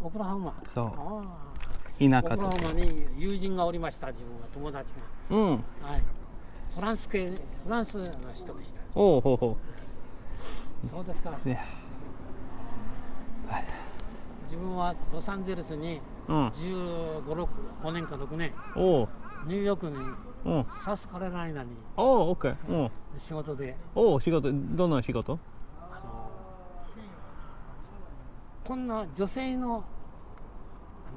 オクラホマ。そうああ。田舎とオクラホマに友人がおりました。自分は友達が。うんはい。フランスの人でした。おおほうほそうですか。ういや自分はロサンゼルスにうん15、5年か6年、おおニューヨークにうんサスカロライナにおおオッケーうん仕事で、おお仕事どんな仕事こんな女性の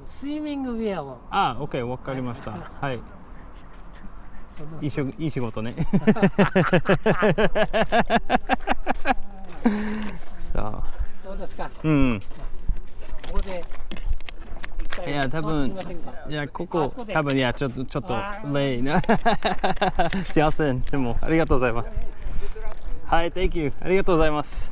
スイミングウェアをあオッケーわかりましたはいそのいい仕事ねそうそうですか。うんここで一回いや多分座ってみませんか。いやここあそこで多分いやちょっとレイなすいませんでもありがとうございますはい Thank you ありがとうございます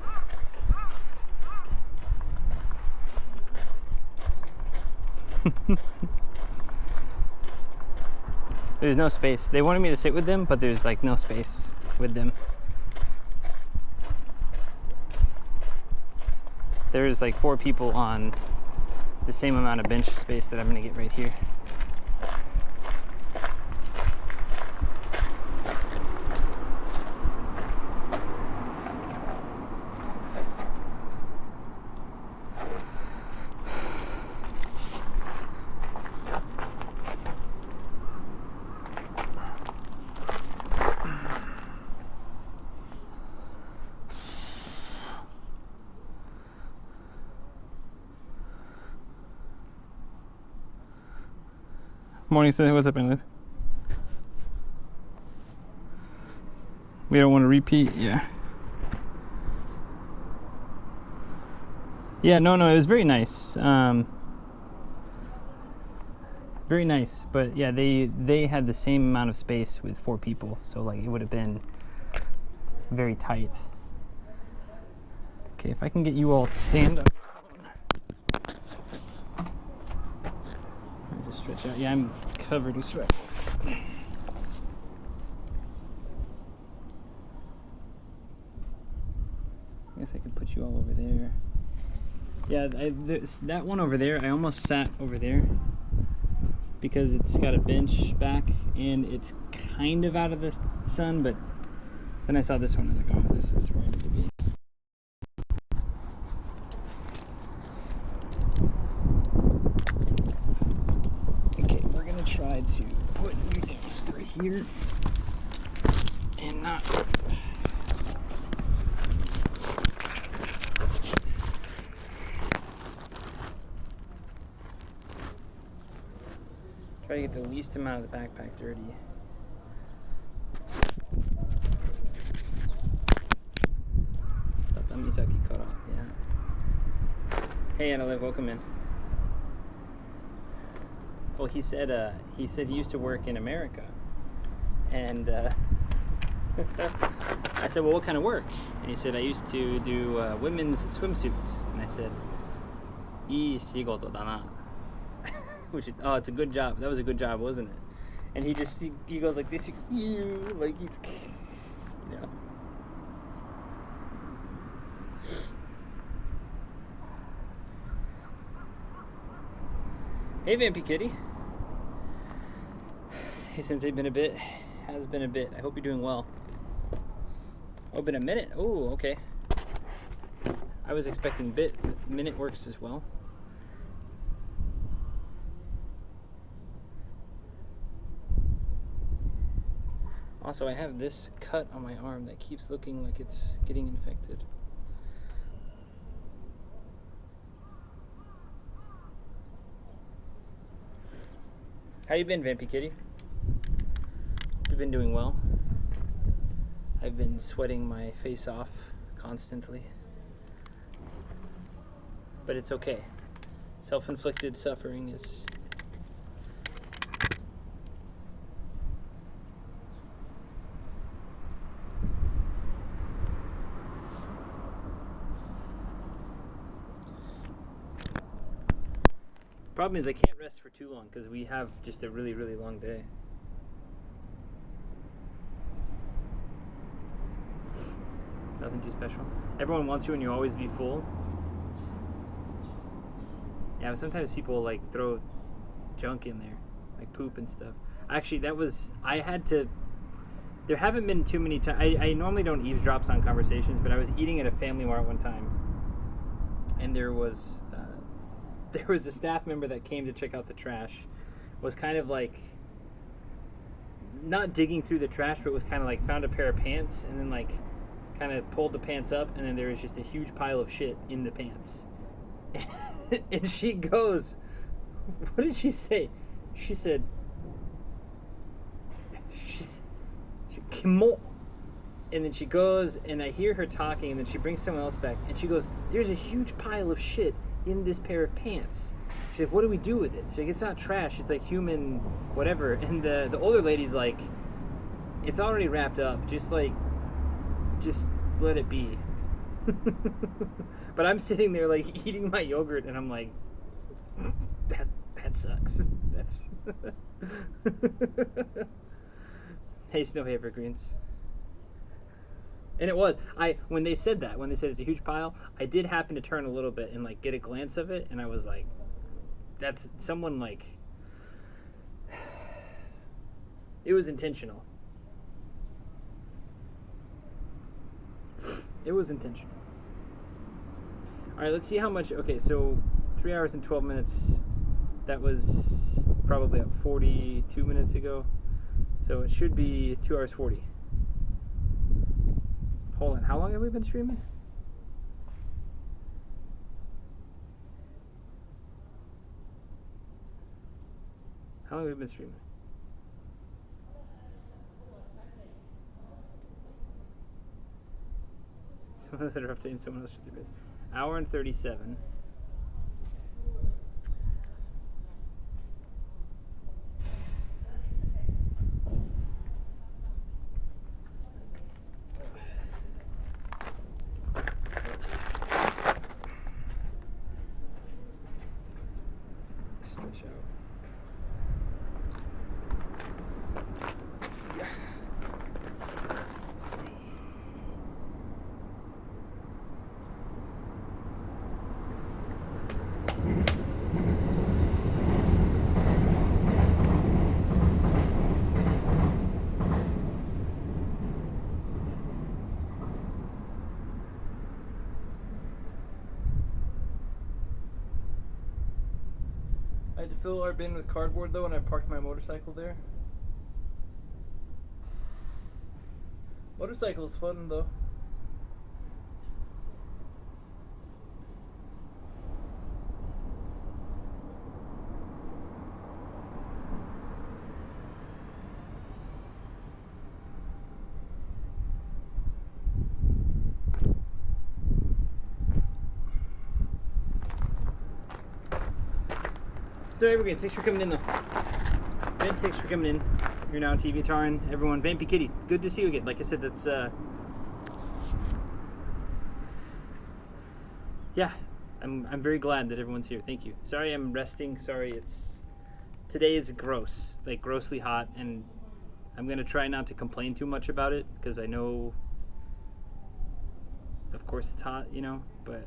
There's no space. They wanted me to sit with them, but there's like no space with them. There's like 4 people on the same amount of bench space that I'm gonna get right here. Morning, Cindy. What's up, man? We don't want to repeat, yeah. Yeah, no, it was very nice. Very nice, but yeah, they had the same amount of space with 4 people, so like it would have been very tight. Okay, if I can get you all to stand up. I'll just stretch out. Yeah, I'm covered with sweat. I guess I could put you all over there. Yeah, that one over there, I almost sat over there because it's got a bench back and it's kind of out of the sun, but then I saw this one. I was like, oh, this is where I need to be. Okay, we're gonna try to put you down right here and not. Try to get the least amount of the backpack dirty. Yeah. Hey, Anna, welcome in. Well, he said he used to work in America, and I said, well, what kind of work? And he said, I used to do women's swimsuits, and I said, いい仕事だな. Which is, oh, it's a good job. That was a good job, wasn't it? And he goes like this. He goes, ew, like he's, you know. Hey, Vampy Kitty. Hey, Sensei, has been a bit. I hope you're doing well. Oh, been a minute. Oh, okay. I was expecting minute works as well. Also, I have this cut on my arm that keeps looking like it's getting infected. How you been, Vampy Kitty? Hope you've been doing well. I've been sweating my face off constantly. But it's okay. Self-inflicted suffering is... Problem is I can't rest for too long because we have just a really, really long day. Nothing too special. Everyone wants you and you always be full. Yeah, sometimes people like throw junk in there, like poop and stuff. Actually, I had to. There haven't been too many times. I normally don't eavesdrop on conversations, but I was eating at a Family Mart one time, and there was a staff member that came to check out the trash. Was kind of like not digging through the trash, but was kind of like found a pair of pants and then like kind of pulled the pants up, and then there was just a huge pile of shit in the pants. And she goes, what did she say? She said, Kimo. And then she goes, and I hear her talking, and then she brings someone else back, and she goes, there's a huge pile of shit in this pair of pants. She's like, what do we do with it? She's like, it's not trash, it's like human whatever. And the older lady's like, it's already wrapped up, just let it be. But I'm sitting there like eating my yogurt, and I'm like, that sucks. That's Hey, Snow Evergreens. And it was. When they said it's a huge pile, I did happen to turn a little bit and like get a glance of it, and I was like, that's someone like, it was intentional. It was intentional. All right, let's see how much. Okay, so 3 hours and 12 minutes. That was probably 42 minutes ago. So it should be 2 hours 40. Hold on, how long have we been streaming? How long have we been streaming? Someone that are updating someone else should do this. Hour and 37. Stretch out. I had to fill our bin with cardboard though, and I parked my motorcycle there. Motorcycle's fun though. So Evergreen, thanks for coming in though. Ben, thanks for coming in. You're now on TV Taran. Everyone, Vampy Kitty, good to see you again. Like I said, that's yeah, I'm very glad that everyone's here. Thank you. Sorry I'm resting. Sorry today is gross, like grossly hot, and I'm gonna try not to complain too much about it because I know, of course, it's hot, you know, but.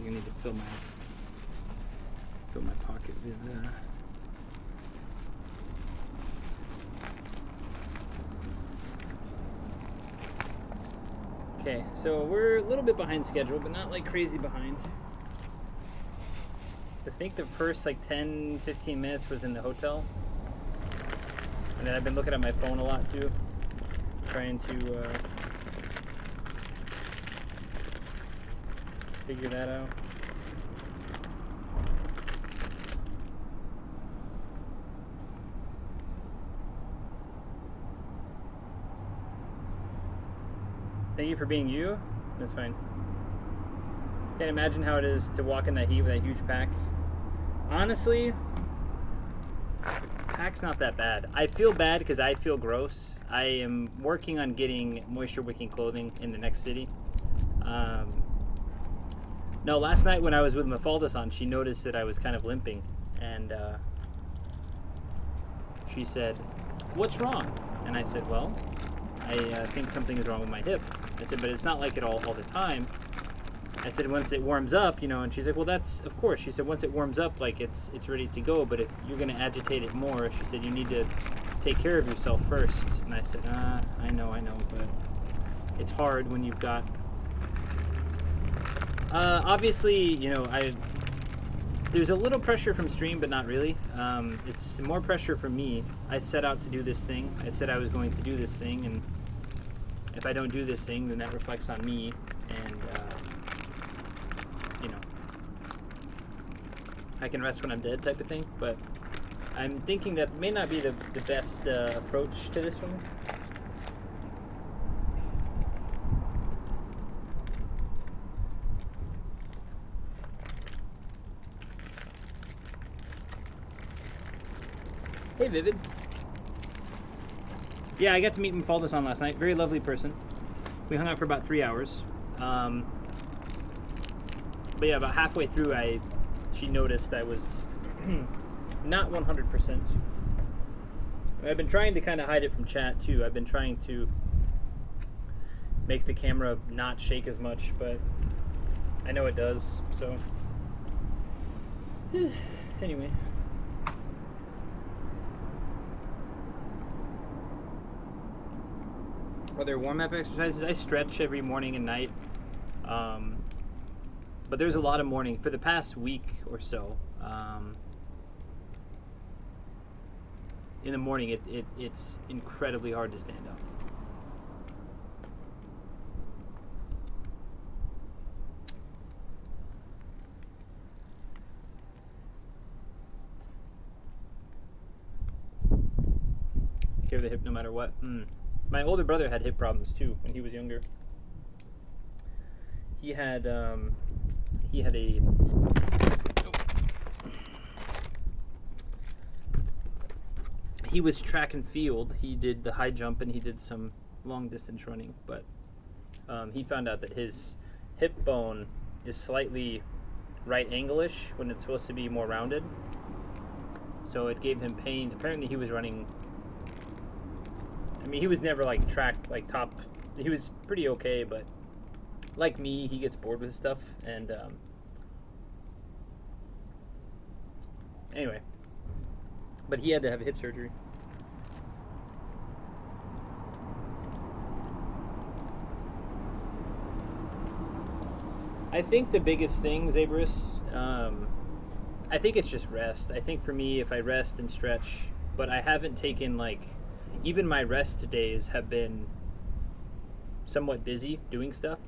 I need to fill my pocket with Okay, so we're a little bit behind schedule, but not like crazy behind. I think the first like 10-15 minutes was in the hotel, and then I've been looking at my phone a lot too, trying to figure that out. Thank you for being you. That's fine. Can't imagine how it is to walk in that heat with that huge pack. Honestly, pack's not that bad. I feel bad because I feel gross. I am working on getting moisture wicking clothing in the next city. No, last night when I was with Mafaldas on, she noticed that I was kind of limping, and she said, "What's wrong?" And I said, "Well, I think something is wrong with my hip." I said, "But it's not like it all the time." I said, "Once it warms up, you know," and she's like, "Well, that's, of course." She said, "Once it warms up, like it's ready to go, but if you're going to agitate it more," she said, "you need to take care of yourself first." And I said, I know, but it's hard when you've got, obviously, you know, there's a little pressure from stream, but not really. It's more pressure from me. I set out to do this thing. I said I was going to do this thing, and if I don't do this thing, then that reflects on me, and, you know, I can rest when I'm dead type of thing, but I'm thinking that may not be the best approach to this one. Hey, Vivid. Yeah, I got to meet Mafaldas on last night. Very lovely person. We hung out for about 3 hours. But yeah, about halfway through, she noticed I was not 100%. I've been trying to kind of hide it from chat too. I've been trying to make the camera not shake as much, but I know it does, so anyway. Are there warm-up exercises? I stretch every morning and night, but there's a lot of morning for the past week or so. In the morning, it's incredibly hard to stand up. Care of the hip no matter what. My older brother had hip problems too when he was younger. He had he was track and field. He did the high jump and he did some long distance running, but he found out that his hip bone is slightly right angle-ish when it's supposed to be more rounded. So it gave him pain. Apparently he was running, I mean, he was never like top. He was pretty okay, but like me, he gets bored with stuff. And anyway, but he had to have hip surgery. I think the biggest thing, Zabrus, I think it's just rest. I think for me, if I rest and stretch, but I haven't taken like, even my rest days have been somewhat busy doing stuff.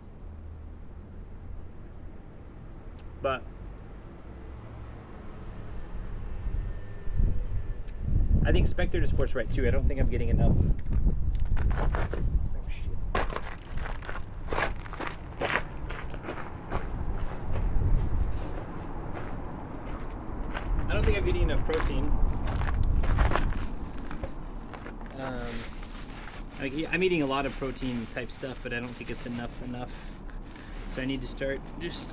But I think Spectre to Sports right too. I don't think I'm getting enough. Oh shit. I don't think I'm getting enough protein. I'm eating a lot of protein type stuff, but I don't think it's enough. So I need to start just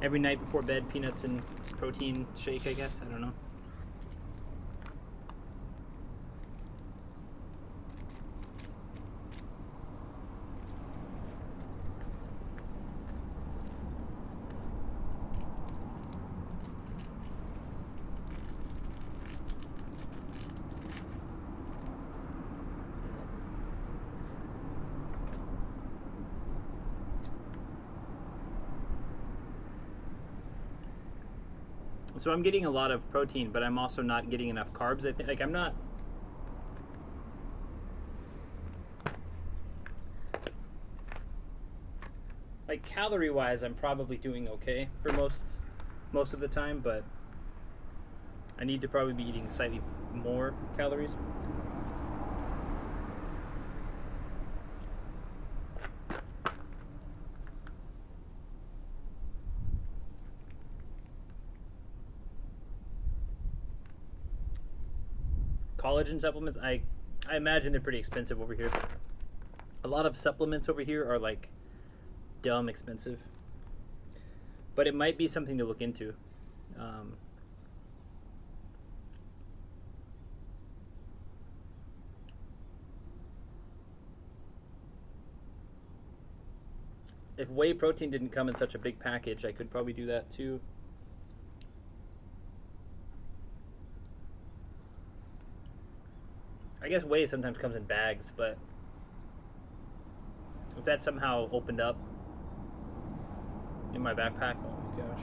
every night before bed, peanuts and protein shake, I guess. I don't know. So I'm getting a lot of protein, but I'm also not getting enough carbs. I think, like, I'm not. Like, calorie-wise, I'm probably doing okay for most of the time, but I need to probably be eating slightly more calories. Collagen supplements, I imagine they're pretty expensive over here. A lot of supplements over here are like dumb expensive, but it might be something to look into. If whey protein didn't come in such a big package, I could probably do that too. I guess whey sometimes comes in bags, but if that somehow opened up in my backpack, oh my gosh.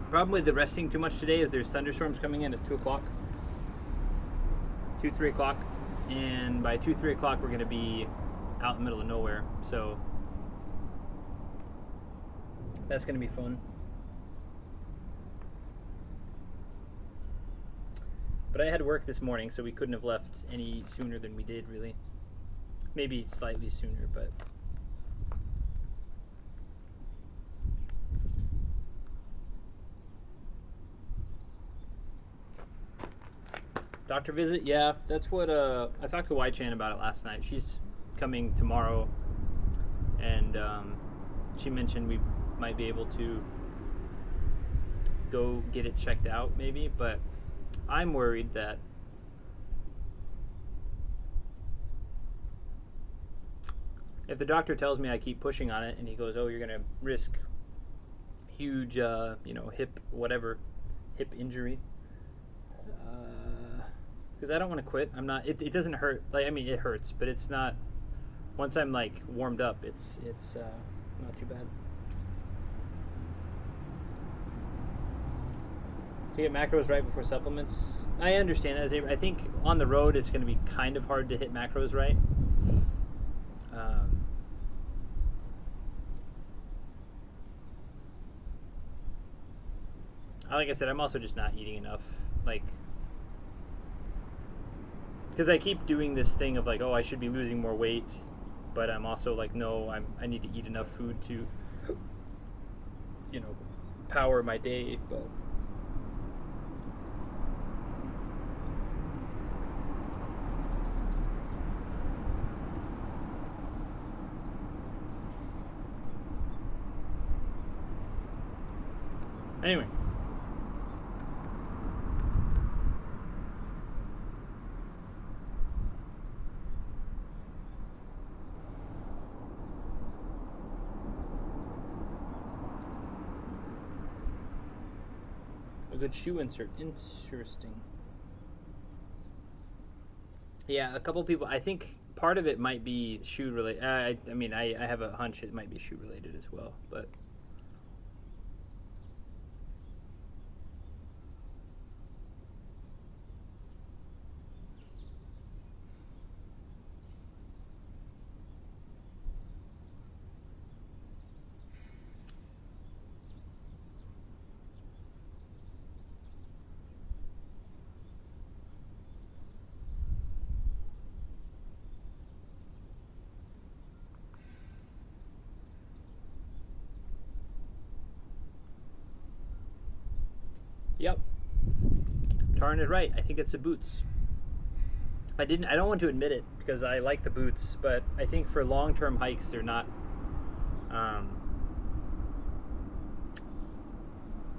Problem with the resting too much today is there's thunderstorms coming in at 2 o'clock. 2, 3 o'clock. And by 2, 3 o'clock, we're going to be out in the middle of nowhere. So that's going to be fun. But I had work this morning, so we couldn't have left any sooner than we did, really. Maybe slightly sooner, but... Doctor visit? Yeah, that's what I talked to Y-Chan about it last night. She's coming tomorrow, and she mentioned we might be able to go get it checked out maybe, but I'm worried that if the doctor tells me I keep pushing on it and he goes, oh, you're going to risk huge hip injury, because I don't want to quit. I'm not. It doesn't hurt. Like, I mean, it hurts, but it's not. Once I'm like warmed up, it's not too bad. To get macros right before supplements, I understand that. I think on the road it's going to be kind of hard to hit macros right. Like I said, I'm also just not eating enough. Like. Because I keep doing this thing of like, oh, I should be losing more weight, but I'm also like, no, I need to eat enough food to, power my day. But anyway. Good shoe insert. Interesting. Yeah, a couple people. I think part of it might be shoe related. I have a hunch it might be shoe related as well, but. Yep. Tarn is right. I think it's the boots. I don't want to admit it because I like the boots, but I think for long-term hikes they're not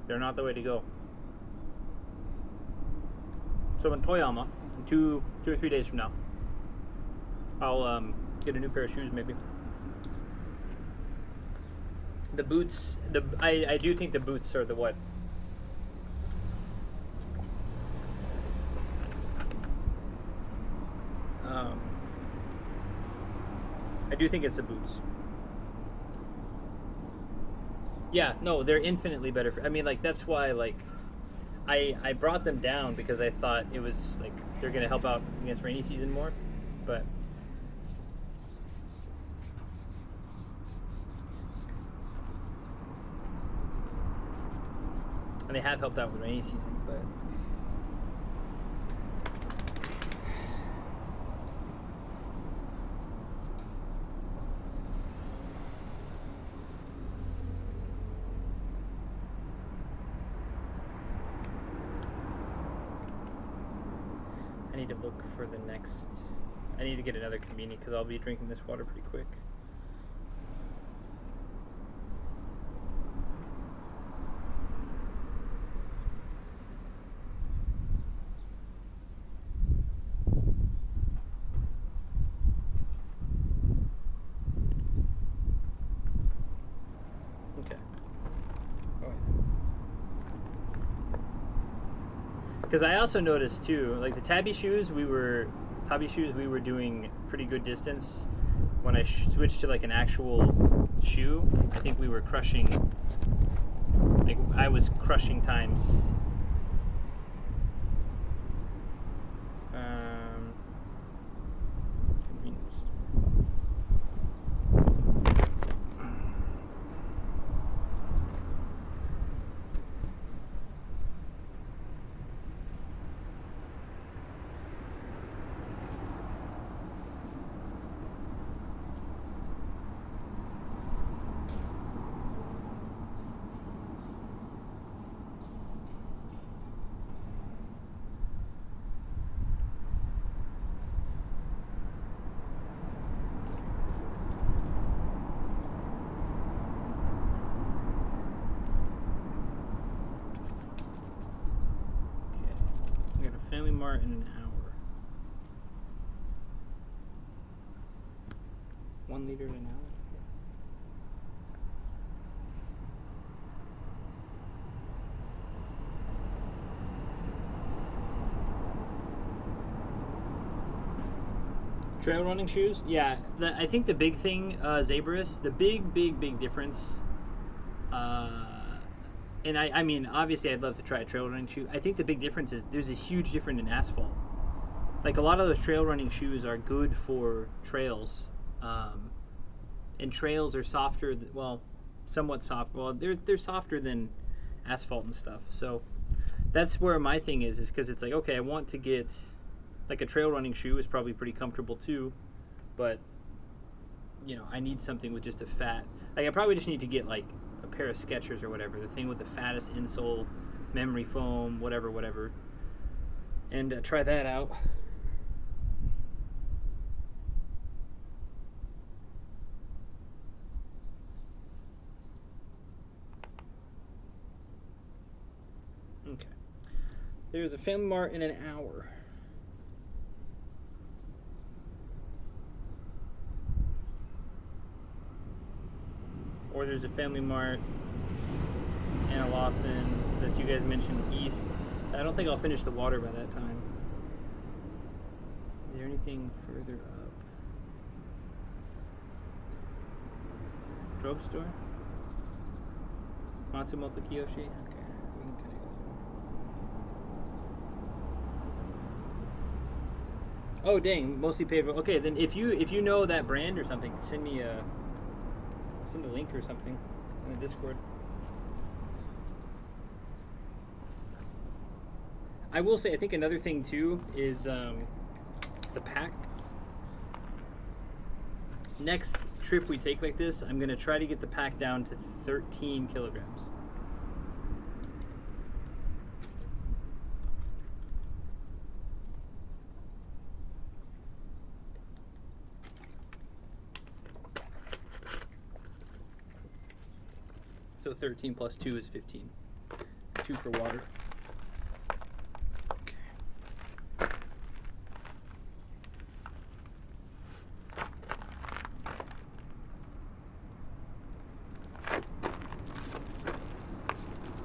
the way to go. So in Toyama, in 2 or 3 days from now, I'll get a new pair of shoes maybe. The boots, I do think the boots are the what? I do think it's the boots. Yeah, no, they're infinitely better. That's why, I brought them down because I thought it was, they're going to help out against rainy season more, but... And they have helped out with rainy season, but... need to look for the next. I need to get another convenience because I'll be drinking this water pretty quick. Okay. Oh, yeah. Because I also noticed too, like the tabby shoes, we were doing pretty good distance. When I switched to like an actual shoe, I think we were crushing. Like I was crushing times. Convenience store. We got a Family Mart in an hour. 1 liter in an hour. Trail running shoes? Yeah, I think the big thing, Zabris, the big difference, and I mean, obviously I'd love to try a trail running shoe. I think the big difference is there's a huge difference in asphalt. Like a lot of those trail running shoes are good for trails, and trails are softer, somewhat soft. Well, they're softer than asphalt and stuff. So that's where my thing is because it's like, okay, I want to get... Like a trail running shoe is probably pretty comfortable too, but you know, I need something with just a fat. Like I probably just need to get like a pair of Skechers or whatever, the thing with the fattest insole, memory foam, whatever, and try that out. Okay, there's a Family Mart in an hour. Or there's a Family Mart and a Lawson that you guys mentioned east. I don't think I'll finish the water by that time. Is there anything further up? Drugstore? Matsumoto Kiyoshi? Okay, we can kind of go. Oh dang, mostly paid for. Okay, then if you know that brand or something, send me a link or something in the Discord. I will say, I think another thing too is the pack. Next trip we take like this, I'm gonna try to get the pack down to 13 kilograms. So 13 plus 2 is 15. 2 for water. Okay.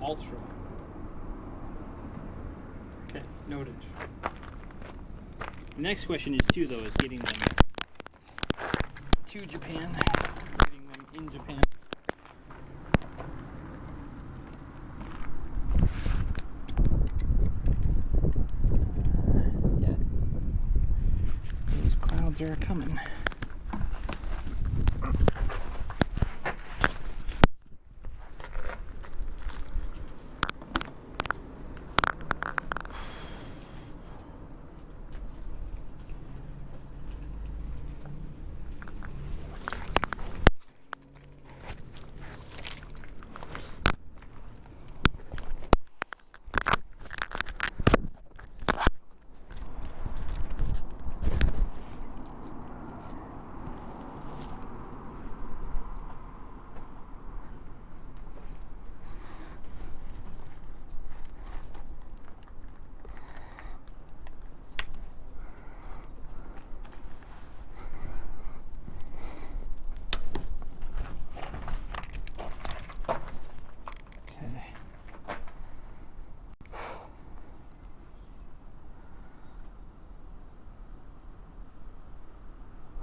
Ultra. Okay, noted. The next question is too, though, is getting them to Japan. Getting them in Japan. Are coming.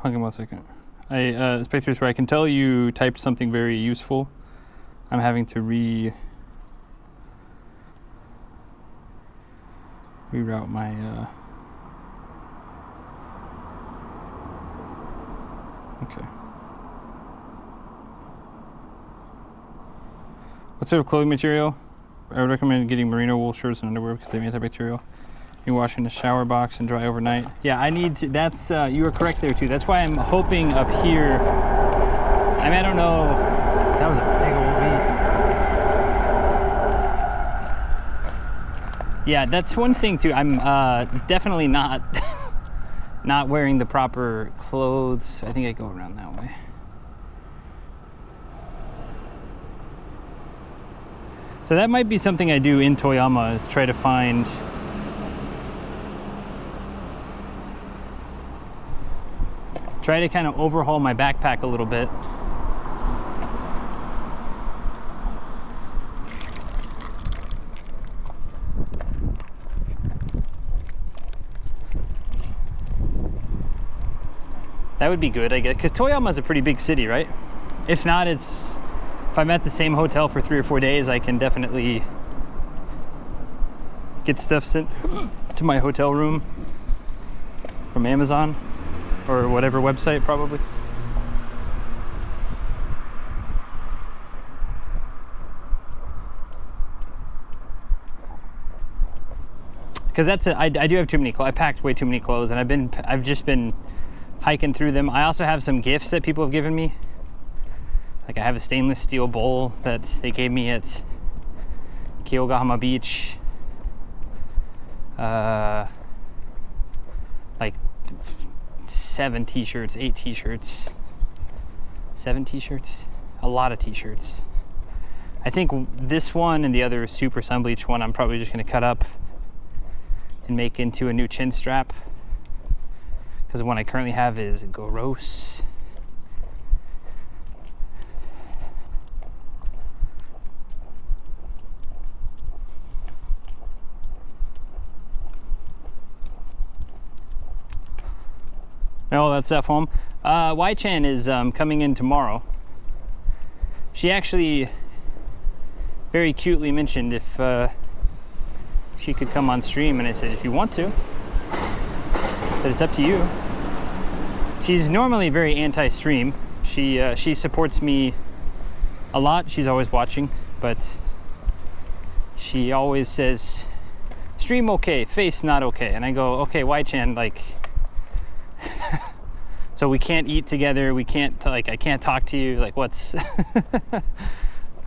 Hang on 1 second. Spectators, where I can tell you typed something very useful. I'm having to reroute my okay. What sort of clothing material? I would recommend getting merino wool shirts and underwear because they're antibacterial. You wash in a shower box and dry overnight. Yeah, I need to, that's, you are correct there too. That's why I'm hoping up here, I mean, I don't know, that was a big old bee. Yeah, that's one thing too. I'm definitely not, not wearing the proper clothes. I think I go around that way. So that might be something I do in Toyama, is try to find kind of overhaul my backpack a little bit. That would be good, I guess, because Toyama is a pretty big city, right? If not, if I'm at the same hotel for 3 or 4 days, I can definitely get stuff sent to my hotel room from Amazon or whatever website, probably. Because I do have too many clothes. I packed way too many clothes, and I've just been hiking through them. I also have some gifts that people have given me. Like I have a stainless steel bowl that they gave me at Kyogahama Beach. Like 7 t-shirts, 8 t-shirts, 7 t-shirts, a lot of t-shirts. I think this one and the other super sun bleach one I'm probably just gonna cut up and make into a new chin strap, because the one I currently have is gross. All that stuff home. Y-Chan is coming in tomorrow. She actually very cutely mentioned if she could come on stream, and I said if you want to, but it's up to you. She's normally very anti-stream. She supports me a lot. She's always watching, but she always says stream okay, face not okay, and I go okay, Y-Chan, like. So we can't eat together, we can't, like, I can't talk to you, like, what's...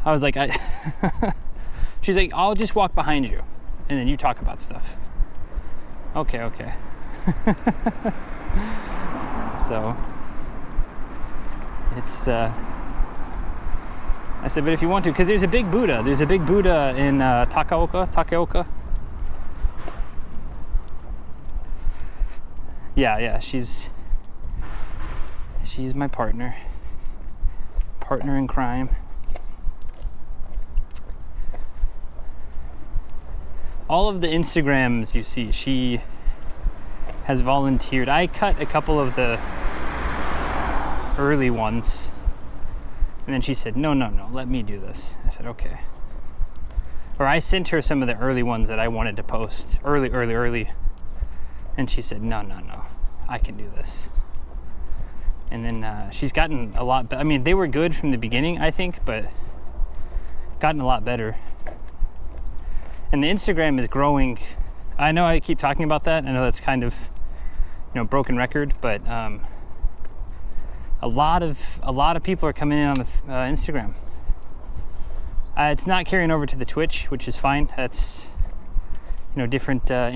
I was like, she's like, I'll just walk behind you, and then you talk about stuff. Okay. So, it's, I said, but if you want to, because there's a big Buddha in Takeoka. Yeah, she's my partner in crime. All of the Instagrams you see, she has volunteered. I cut a couple of the early ones, and then she said, no, let me do this. I said, okay. Or I sent her some of the early ones that I wanted to post, early. And she said, no, I can do this. And then she's gotten a lot better. I mean, they were good from the beginning, I think, but gotten a lot better. And the Instagram is growing. I know I keep talking about that. I know that's kind of, broken record, but a lot of people are coming in on the Instagram. It's not carrying over to the Twitch, which is fine. That's, different